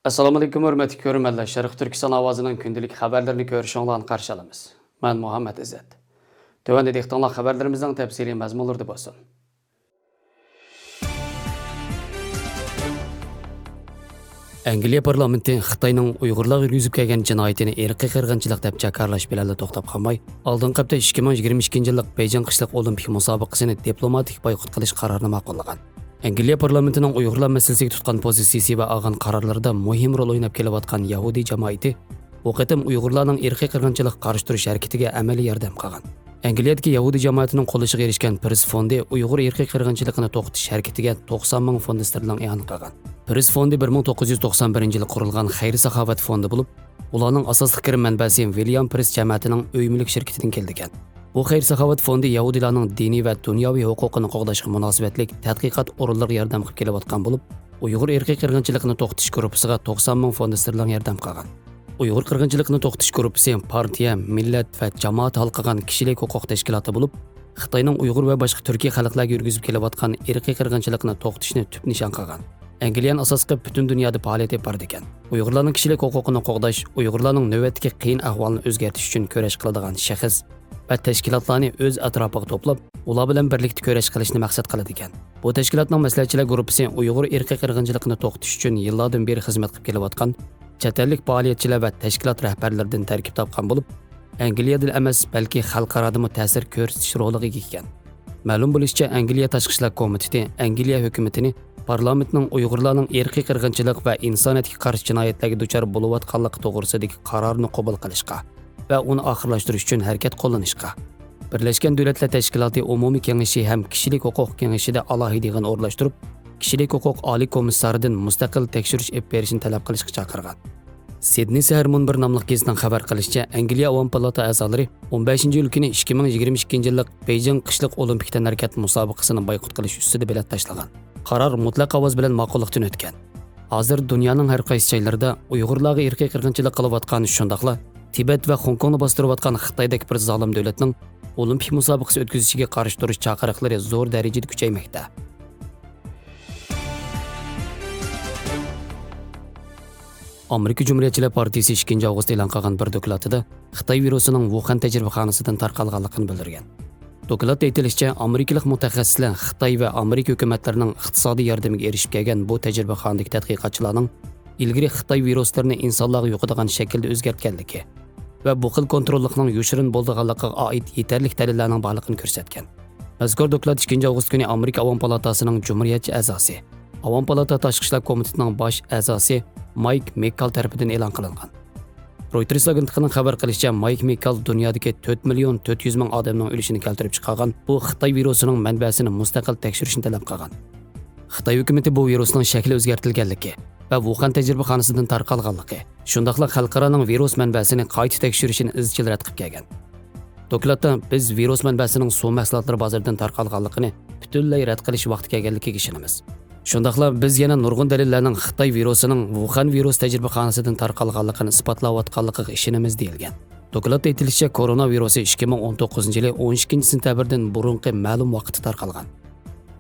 Assalomu alaykum hurmatli ko'ruvchilar. Sharq Turkiston ovozining kundalik xabarlarini ko'rishinglarni qarshi olamiz. Men Muhammad Izzat. Tövəndə diqqətlə xəbərlərimizin təfsili məzmunları bolsun. Angliya parlamenti Xitoyning Uyg'urlarga yurgizib kelgan jinoyatini irqiy qirg'inchilik deb jakarlash bilan to'xtab qolmay, oldingi hafta 2022-yillik Beijing qishliq olimpik musobaqasini diplomatik boykot qilish qarorini ma'qullagan. Angliya parlamentining Uyg'urlar masalasiga tutgan pozitsiyasi va olgan qarorlarida muhim rol o'ynab kelayotgan Yahudiy jamoati bu qatim Uyg'urlarning irqiy qirg'inchilik qarshi turish harakatiga amaliy yordam qilgan. Angliyadagi Yahudi jamoatining qo'llashiga erishgan Priz fondi Uyg'ur irqiy qirg'inchiligini to'xtatish harakatiga 90 ming fond sterling e'lon qilgan. Priz fondi 1991-yil qurilgan xayr-saxovat fondi bo'lib, ularning asosli kirim manbasi William Priz jamoatining uy-mulk shirkatidan kelgan. Bu xayr-saxovat fondi Yahudilarning diniy va dunyoviy huquqini qo'g'dashga munosabatlik tadqiqot o'rinlariga yordam qilib kelayotgan bo'lib, Uyg'ur irqiy qirg'inchiligini to'xtatish gruppasiga 90 ming fond sterling yordam qilgan. Uyg'ur qirg'inchiligini to'xtatish gruppasi partiya, millat va jamoat halqagan kishilik huquq tashkiloti bo'lib, Xitoyning Uyg'ur va boshqa turkiy xalqlarga yurgizib kelayotgan irqiy qirg'inchilikni to'xtatishni tub nishon qilgan. Angliyan asos qilib butun dunyoda faoliyat olib ekan. Uyg'urlarning kishilik huquqini qo'g'dash, Uyg'urlarning navbatdagi qiyin ahvolini o'zgartirish uchun kurash qiladigan shaxs va tashkilotlarni o'z atrofiga to'plab, ular bilan birlikda kurash qilishni maqsad qiladi ekan. Bu tashkilotning maslahatchilar guruhi Uyg'ur irqiy qirg'inchiligini to'xtatish uchun yillardan beri xizmat qilib kelayotgan chet ellik faoliyatchilar va tashkilot rahbarlaridan tarkib topgan bo'lib, Angliyada emas, balki xalqaroda ta'sir ko'rsatish roliga ega ekan. Ma'lum bo'lishicha, Angliya Tashqi ishlar komiteti Angliya hukumatini parlamentning Uyg'urlarning irqiy qirg'inchilik va insoniyatga qarshi jinoyatlarga duchor bo'layotganligi to'g'risidagi qarorni qabul qilishga va uni oxirlashtirish uchun harakat qo'llanishga, Birlashgan Davlatlar Tashkiloti umumiy kengashi ham kishilik huquq kengashida alohida yig'in o'rlashtirib, kishilik huquq oliy komissaridan mustaqil tekshirish olib berishni talab qilishga chaqirgan. Sydney Sahar Munbir nomli gazetaning xabar qilishicha, Angliya Avom palata a'zolari 15-iyul kuni 2022-yillik Beijing qishliq olimpik harakat musobaqasini boykot qilish ustida bilat tashlagan. Qaror mutlaq ovoz bilan ma'qullikdan o'tgan. Hozir dunyoning har qaysi joylarida Uyg'urlarga irqiy qirg'inchilik qilayotgan shundaqla Tibet va Hong Kongni bostirayotgan Xitoydagi bir zolim davlatning olimpik musobaqasi o'tkazishiga qarshi turish chaqiriqlari zo'r darajada kuchaymoqda. Amerika Cumhuriyetçiler Partisi 2 avgust e'lon qilgan bir dokladida Xitoy virusining Wuhan tajribaxonasidan tarqalganligini bildirgan. Dokladda aytilishicha, amerikalik mutaxassislar Xitoy va Amerika hukumatlarining iqtisodiy yordamiga erishib kelgan bu tajribaxonadagi tadqiqotchilarning ilgari Xitoy viruslarini insonlarga yuqadigan shaklda o'zgartganligi va bu xil kontrollikning yoshirin bo'lganligiga oid yetarli dalillarning borligini ko'rsatgan. Mazkur doklad 2 avgust kuni Amerika Avom palatasining Cumhuriyetçi a'zosi, Avom palata Tashqi ishlar komitetining bosh a'zosi Mike McCall tarafidan e'lon qilingan. Reuters agentligining xabar qilishicha, Mike McCall dunyodagi 4,400,000 odamning o'lishini keltirib chiqargan bu Xitoy virusining manbasini mustaqil tekshirishni talab qilgan. Xitoy hukumatı bu virusning shakli o'zgartirilganligi va Wuhan tajribaxonasidan tarqalganligi, shundaqla xalqaroning virus manbasini qayta tekshirishini izchil rad qilib kelgan. Dokladda biz virus manbasining suv mahsulotlari bozoridan tarqalganligini butunlay rad qilish vaqti kelganligiga ishonamiz. Shundaqla biz yana nurg'un dalillarning Xitoy virusining Wuhan virus tajribaxonasidan tarqalganligini isbotlayotganligiga ishonamiz deyilgan. Dokladda aytilishicha, koronavirusi 2019-yil 12-sentabrdan burungi ma'lum vaqtda tarqalgan.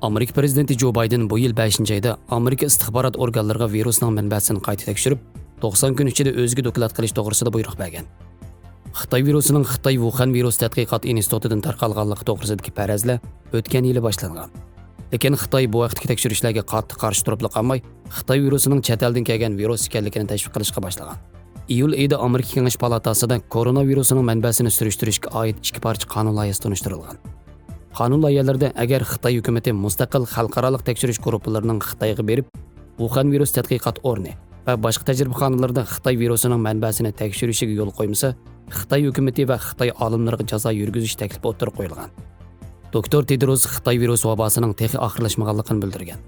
Amerika prezidenti Joe Biden bu yil 5-oyda Amerika istixborot organlariga virusning manbasini qayta tekshirib, 90 kun ichida o'ziga doklad qilish to'g'risida buyruq bergan. Xitoy virusining Xitoy Wuhan virus tadqiqot institutidan tarqalganligi to'g'risidagi farazlar o'tgan yili boshlangan. Lekin Xitoy bu vaqtdagi tekshirishlarga qattiq qarshi turib qolmay, Xitoy virusining chet eldan kelgan virus ekanligini tashviq qilishga boshlagan. Iyul oyida Amerika Kengash palatasida koronavirusining manbasini surishtirishga oid 2 parcha qonun loyihasi tunishtirilgan. Qonun loyihalarida agar Xitoy hukumatı mustaqil xalqaro tekshirish guruhlarining Xitoyga berib, Wuhan virus tadqiqot o'rni va boshqa tajribaxonalarda Xitoy virusining manbasini tekshirishiga yo'l qo'ymasa, Xitoy hukumatı va Xitoy olimlariga jazo yurgizish taklifi o'tirib qo'yilgan. Doktor Tedros Xitoy virus vabosining texi oxirlashmaganligini bildirgan.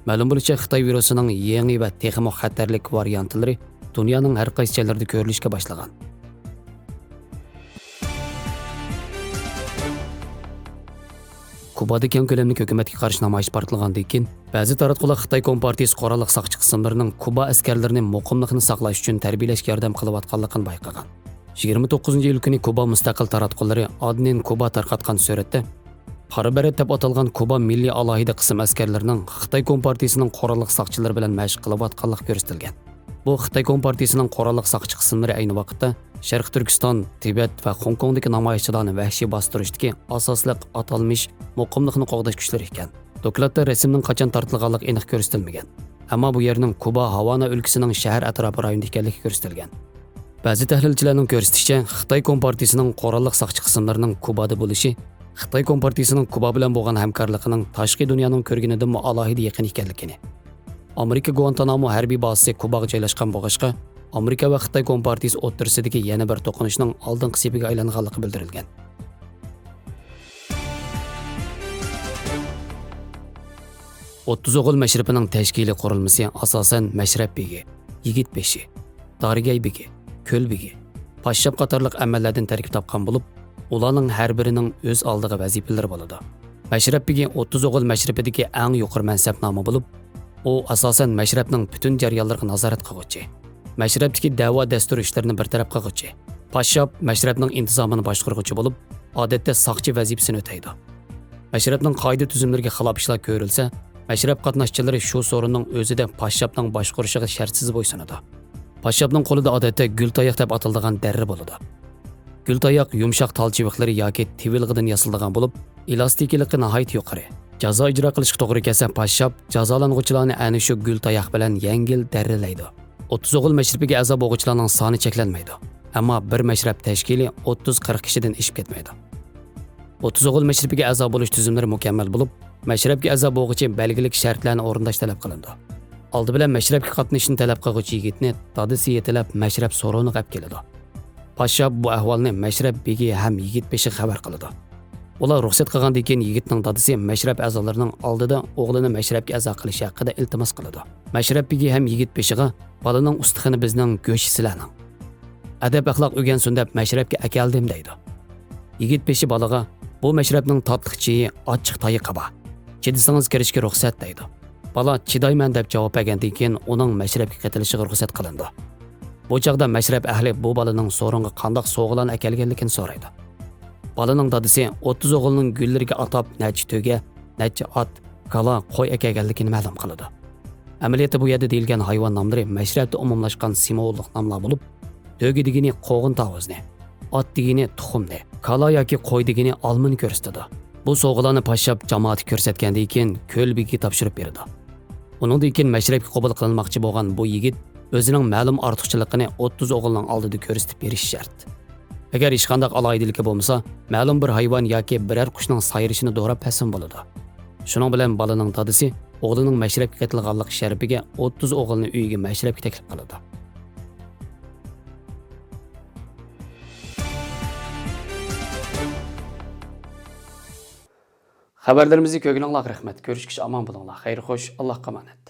Ma'lum bo'lishicha, Xitoy virusining yangi va texi xatarlik variantlari dunyoning har qaysi joylarida ko'rilishga boshlagan. Kubada keng ko'lamli hukumatga qarshi namoyish portlagandan keyin ba'zi taratqular Xitoy Kompartiyasi qurolli saqchi qismlarining Kuba askarlarini muqimlikni saqlash uchun tarbiyalashga yordam qilayotganligini bayqagan. 29-iyul kuni Kuba mustaqil taratqullari Adnin Kuba tarqatgan suratda Qora barat deb atalgan Kuba milliy alohida qism askarlarining Xitoy Kompartiyasining qurolli saqchilari bilan mashq qilayotganligi ko'rsatilgan. Bu Xitoy Kompartiyasining qurolliq saqchi qismlari ayni vaqtda Sharq Turkiston, Tibet va Hong Kongdagi namoyishchilarni vahshiy bostirishdagi asosliq atalmish muqimlikni qo'g'dash kuchlari ekan. Dokladda rasmning qachon tortilganligi aniq ko'rsatilmagan. Ammo bu yerning Kuba Havana o'lkasining shahar atrofi rayonida ekanligi ko'rsatilgan. Ba'zi tahlilchilarning ko'rsatishicha, Xitoy Kompartiyasining qurolliq saqchi qismlarining Kubada bo'lishi Xitoy Kompartiyasining Kuba bilan bo'lgan hamkorligining tashqi dunyoning ko'rganidan alohida yaqin ekanligini. Amerika Guantanamo harbiy bazasi Kubaga joylashgan bo'lg'achqa, Amerika va Xitoy Kompartiyasi o'rtasidagi yana bir to'qinishning oldingi sepiga aylanganligi bildirilgan. O'ttiz o'g'il mashrabining tashkiliy qurilmasi asosan mashrab begi, yigit beshi, darigay begi, ko'l begi, pashshab qatorliq amallardan tarkib topgan bo'lib, ularning har birining o'z oldiga vazifalari bo'ladi. Mashrab begi 30 o'g'il mashrabidagi eng yuqori mansab nomi bo'lib, u asosan mashrabning butun jarayonlariga nazorat qiluvchi. Mashrabdagi da'vo dastur ishlarini bartaraf qiluvchi. Pashshab mashrabning intizomini boshqaruvchi bo'lib, odatda soqchi vazifasini o'taydi. Mashrabning qoida tuzumlariga xilof ishlar ko'rilsa, mashrab qatnashchilari shu so'rinning o'zida pashshabning boshqarishiga shartsiz bo'ysunadi. Pashshabning qo'lida odatda gul tayoq deb ataladigan darra bo'ladi. Gul tayoq yumshoq talchiviqlari yoki tivilg'idan yasalgan bo'lib, elastikiligi nihoyat yuqori. Jazo ijro qilishga to'g'ri kelsa, pashshab jazolanuvchilarni ana shu gul tayoq bilan yengil darralaydi. 30 o'g'il mashrabiga a'zo bo'luvchilarning soni cheklanmaydi. Ammo bir mashrab tashkili 30-40 kishidan ishib ketmaydi. 30 o'g'il mashrabiga a'zo bo'lish tuzumlari mukammal bo'lib, mashrabga a'zo bo'lg'uchi belgilik shartlarni o'rindash talab qilindi. Oldi bilan mashrabga qatnashishni talab qiluvchi yigitni dadisi yetilab mashrab so'rovini qilib keladi. Pashshab bu ahvolni mashrab begi ham yigit beshi xabar qiladi. Ular ruxsat qilgandan keyin yigitning dadisi mashrab a'zolarining oldida o'g'lini mashrabga a'zo qilish haqida iltimos qiladi. Mashrab begi ham yigit beshiga bolaning ustixini bizning go'sh sizlarning. Adab axloq o'rgansin deb mashrabga akaldim deydi. Yigit beshi bolaga bu mashrabning tatliqchi ochiq tayi qaba. Chidisangiz kirishga ruxsat deydi. Bola chidayman deb javob bergandan keyin uning mashrabga qatilishiga ruxsat qilindi. Bu chaqda mashrab ahli bu bolaning so'ringa qandoq sovg'alarni akalganligini so'raydi. Bolaning dadisi 30 o'g'ilning gullariga atab necha to'ga, necha ot, kala, qo'y akalganligini ma'lum qiladi. Amaliyotda bu yerda deyilgan hayvon nomlari mashrabda umumlashgan simvollik nomlar bo'lib, to'gi degani qo'g'in tovuzni, ot degani tuxumni, kala yoki qo'y degani olmani ko'rsatadi. Bu sovg'alarni pashshab jamoati ko'rsatgandan keyin ko'lbiga topshirib berdi. Uningdan keyin mashrabga qabul qilinmoqchi bo'lgan bu yigit o'zining ma'lum ortiqchiligini 30 o'g'ilning oldida ko'rsatib berish shart. Agar hech qanday aloyidaligi bo'lmasa, ma'lum bir hayvon yoki biror qushning sayrishini do'rab pasim bo'ladi. Shuning bilan bolaning dadisi o'g'lining mashrabga qatilganlik sharafiga 30 o'g'ilni uyiga mashrabga taklif qiladi. Xabarlarimizni ko'rganingizga rahmat. Ko'rishguncha omon bo'linglar. Xayr xo'sh, Allohga omonat.